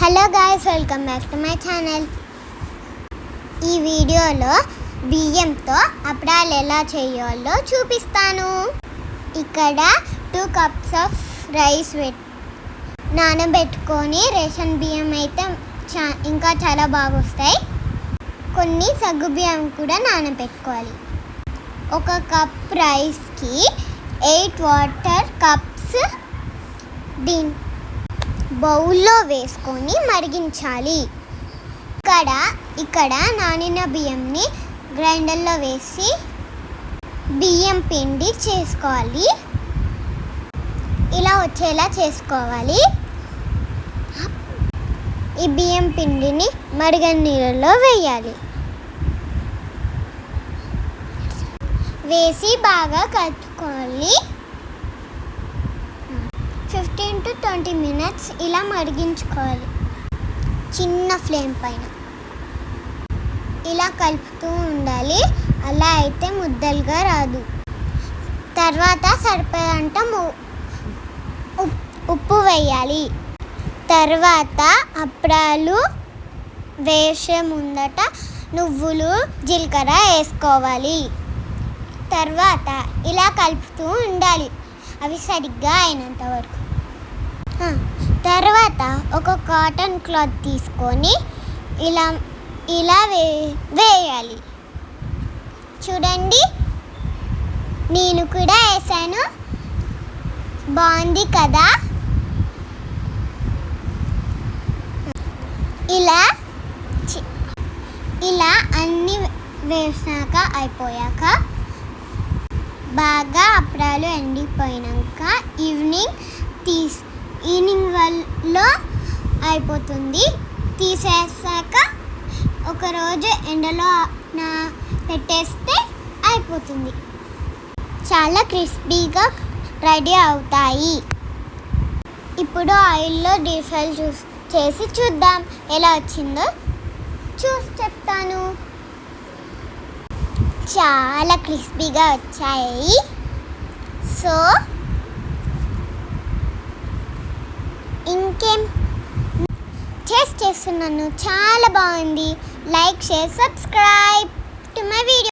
Hello guys, welcome back to my channel. ఈ వీడియోలో బియ్యంతో అప్పడాలు ఎలా చేయాలో చూపిస్తాను. ఇక్కడ 2 cups ఆఫ్ రైస్ నానబెట్టుకొని, రేషన్ బియ్యం అయితే ఇంకా చాలా బాగా వస్తాయి. కొన్ని సగ్గు బియ్యం కూడా నానబెట్టుకోవాలి. 1 కప్ రైస్కి 8 వాటర్ కప్స్ బౌల్లో వేసుకొని మరిగించాలి. ఇక్కడ నానిన బియ్యంని గ్రైండర్లో వేసి బియ్యం పిండి చేసుకోవాలి. ఇలా వచ్చేలా చేసుకోవాలి. ఈ బియ్యం పిండిని మరిగిన నీళ్ళలో వేయాలి. వేసి బాగా కలుపుకోవాలి. 15 to 20 minutes ఇలా మరిగించుకోవాలి. చిన్న ఫ్లేమ్ పైన ఇలా కలుపుతూ ఉండాలి. అలా అయితే ముద్దలుగా రాదు. తర్వాత సరిపోయేంత ఉప్పు వేయాలి. తర్వాత అప్పడాలు వేసే ముందట నువ్వులు, జీలకర్ర వేసుకోవాలి. తర్వాత ఇలా కలుపుతూ ఉండాలి, అవి సరిగ్గా అయినంత వరకు. తర్వాత ఒక కాటన్ క్లాత్ తీసుకొని ఇలా వేయాలి. చూడండి, నేను కూడా వేసాను. బాగుంది కదా? ఇలా అన్నీ వేసాక అయిపోయాక బాగా అప్పడాలు ఎండిపోయినాక ఈవినింగ్ వల్ల అయిపోతుంది. తీసేసాక ఒకరోజు ఎండలో పెట్టేస్తే అయిపోతుంది. చాలా క్రిస్పీగా రెడీ అవుతాయి. ఇప్పుడు ఆయిల్లో డీప్ ఫ్రై చేసి చూద్దాం ఎలా వచ్చిందో. చెప్తాను. చాలా క్రిస్పీగా వచ్చాయి. సో ఇంకేం చేస్తున్నాను. చాలా బాగుంది. Like, share, subscribe to my video.